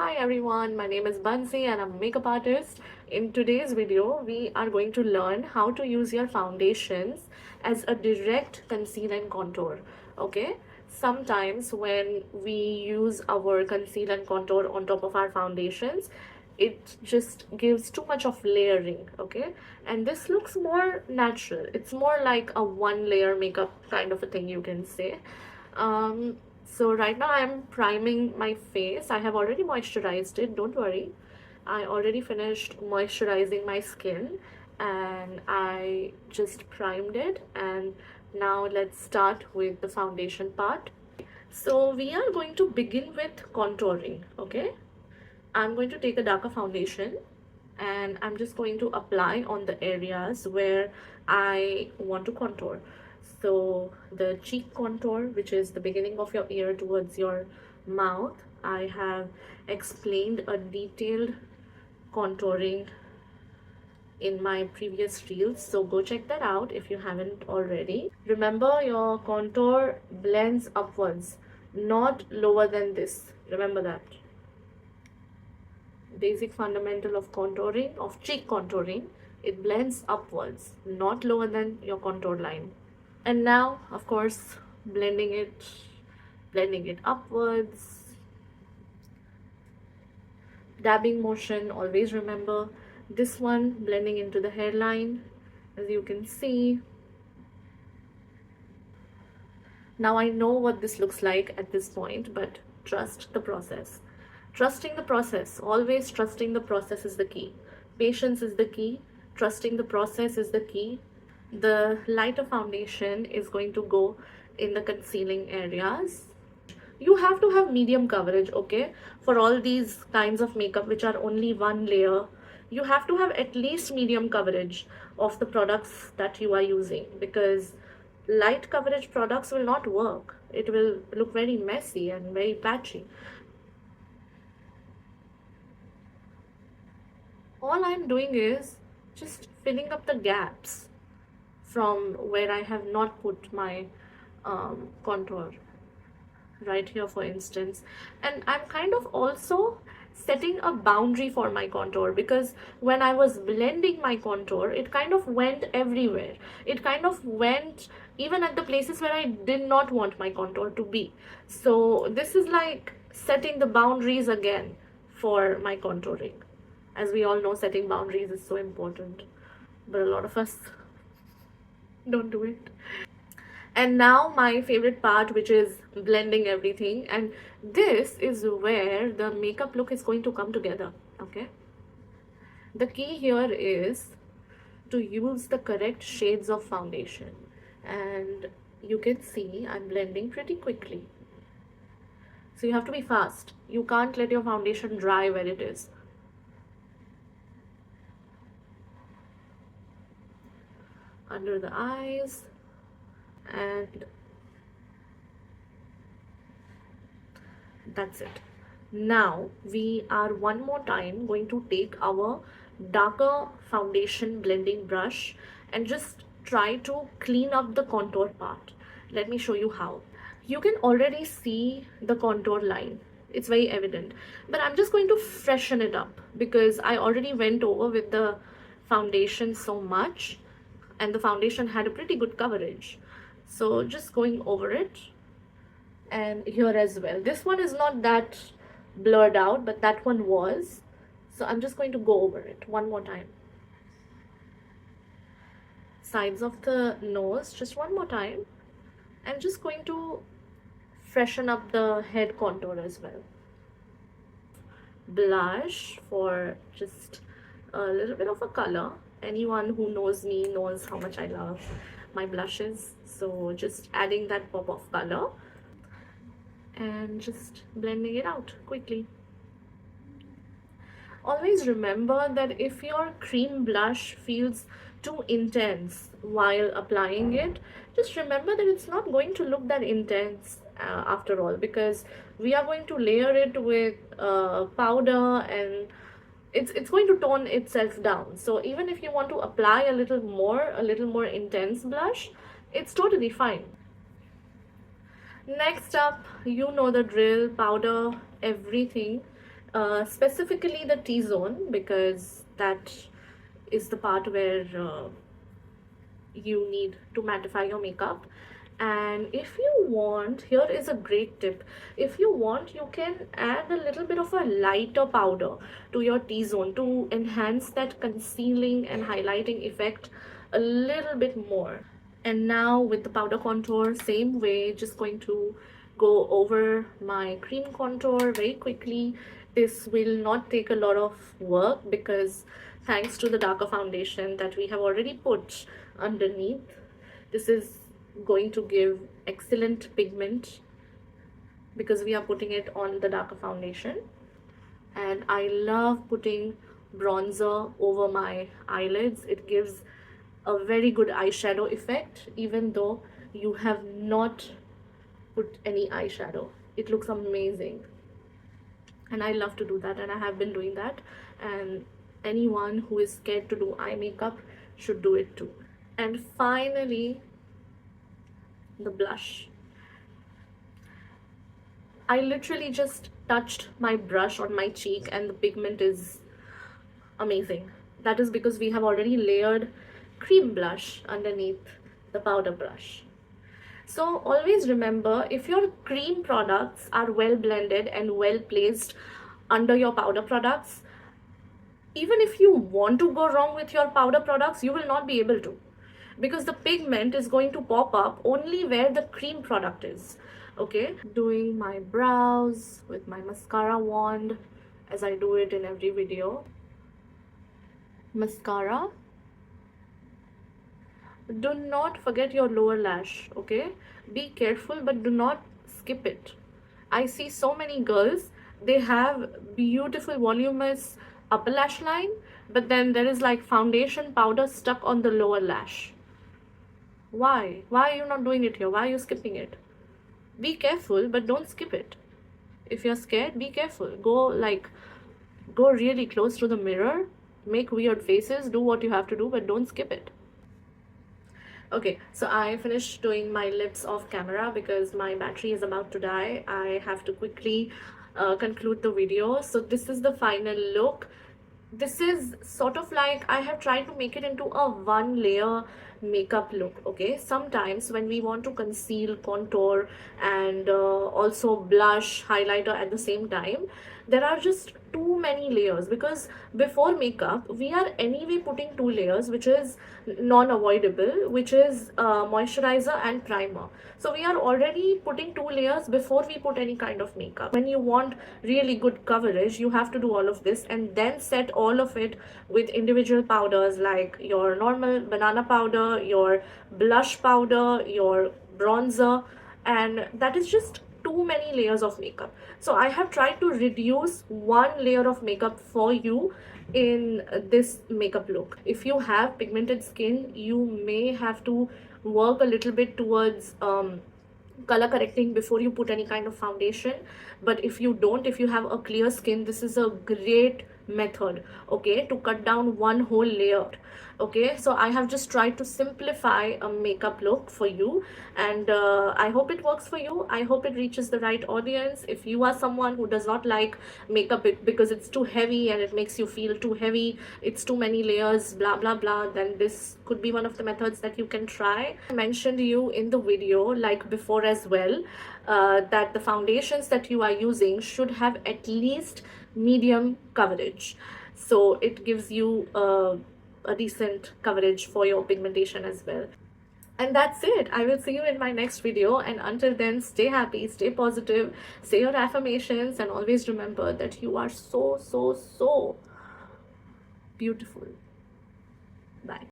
Hi everyone, my name is Bansi and I'm a makeup artist. In today's video, we are going to learn how to use your foundations as a direct conceal and contour. Okay, sometimes when we use our conceal and contour on top of our foundations, it just gives too much of layering. Okay, and this looks more natural. It's more like a one layer makeup kind of a thing, you can say. So right now I'm priming my face. I have already moisturized it, don't worry. I already finished moisturizing my skin and I just primed it, and now let's start with the foundation part. So we are going to begin with contouring, okay? I'm going to take a darker foundation and I'm just going to apply on the areas where I want to contour. So the cheek contour, which is the beginning of your ear towards your mouth, I have explained a detailed contouring in my previous reels, so go check that out if you haven't already. Remember, your contour blends upwards, not lower than this. Remember that. Basic fundamental of contouring, of cheek contouring, it blends upwards, not lower than your contour line. And now, of course, blending it upwards, dabbing motion. Always remember this one, blending into the hairline, as you can see. Now I know what this looks like at this point, but trust the process. Trusting the process, always trusting the process is the key. Patience is the key. Trusting the process is the key. The lighter foundation is going to go in the concealing areas. You have to have medium coverage, okay? For all these kinds of makeup which are only one layer, you have to have at least medium coverage of the products that you are using, because light coverage products will not work. It will look very messy and very patchy. All I'm doing is just filling up the gaps from where I have not put my contour, right here for instance. And I'm kind of also setting a boundary for my contour, because when I was blending my contour, it kind of went everywhere. It kind of went even at the places where I did not want my contour to be. So this is like setting the boundaries again for my contouring. As we all know, setting boundaries is so important, but a lot of us don't do it. And now my favorite part, which is blending everything, and this is where the makeup look is going to come together. Okay, the key here is to use the correct shades of foundation, and you can see I'm blending pretty quickly, so you have to be fast. You can't let your foundation dry where it is. Under the eyes, and that's it. Now we are one more time going to take our darker foundation blending brush and just try to clean up the contour part. Let me show you how. You can already see the contour line, it's very evident, but I'm just going to freshen it up because I already went over with the foundation so much, and the foundation had a pretty good coverage. So just going over it, and here as well. This one is not that blurred out, but that one was. So I'm just going to go over it one more time. Sides of the nose, just one more time. I'm just going to freshen up the head contour as well. Blush for just a little bit of a color. Anyone who knows me knows how much I love my blushes, so just adding that pop of color and just blending it out quickly. Always remember that if your cream blush feels too intense while applying it, just remember that it's not going to look that intense after all, because we are going to layer it with powder, and it's going to tone itself down. So even if you want to apply a little more intense blush, it's totally fine. Next up, you know the drill, powder everything specifically the T-zone, because that is the part where you need to mattify your makeup. And if you want, here is a great tip. If you want, you can add a little bit of a lighter powder to your T-zone to enhance that concealing and highlighting effect a little bit more. And now with the powder contour, same way, just going to go over my cream contour very quickly. This will not take a lot of work because thanks to the darker foundation that we have already put underneath, this is going to give excellent pigment because we are putting it on the darker foundation. And I love putting bronzer over my eyelids. It gives a very good eyeshadow effect even though you have not put any eyeshadow. It looks amazing, and I love to do that, and I have been doing that, and anyone who is scared to do eye makeup should do it too. And finally, the blush. I literally just touched my brush on my cheek and the pigment is amazing. That is because we have already layered cream blush underneath the powder blush. So always remember, if your cream products are well blended and well placed under your powder products, even if you want to go wrong with your powder products, you will not be able to, because the pigment is going to pop up only where the cream product is. Okay, doing my brows with my mascara wand as I do it in every video. Mascara. Do not forget your lower lash, okay? Be careful, but do not skip it. I see so many girls, they have beautiful voluminous upper lash line, but then there is like foundation powder stuck on the lower lash. Why are you not doing it here? Why are you skipping it? Be careful, but don't skip it. If you're scared, be careful. Go really close to the mirror, make weird faces, do what you have to do, but don't skip it. Okay, so I finished doing my lips off camera because my battery is about to die. I have to quickly conclude the video. So this is the final look. This is sort of like, I have tried to make it into a one layer makeup look. Okay, sometimes when we want to conceal, contour, and also blush, highlighter at the same time, there are just too many layers, because before makeup we are anyway putting two layers, which is non-avoidable, which is moisturizer and primer. So we are already putting two layers before we put any kind of makeup. When you want really good coverage, you have to do all of this and then set all of it with individual powders like your normal banana powder, your blush powder, your bronzer, and that is just too many layers of makeup. So I have tried to reduce one layer of makeup for you in this makeup look. If you have pigmented skin, you may have to work a little bit towards color correcting before you put any kind of foundation. But if you don't, if you have a clear skin, this is a great method, okay, to cut down one whole layer. Okay, so I have just tried to simplify a makeup look for you, and I hope it works for you. I hope it reaches the right audience. If you are someone who does not like makeup because it's too heavy and it makes you feel too heavy, it's too many layers, blah blah blah, then this could be one of the methods that you can try. I mentioned to you in the video, like before as well, that the foundations that you are using should have at least medium coverage, so it gives you a decent coverage for your pigmentation as well. And that's it. I will see you in my next video, and until then, stay happy, stay positive, say your affirmations, and always remember that you are so beautiful. Bye.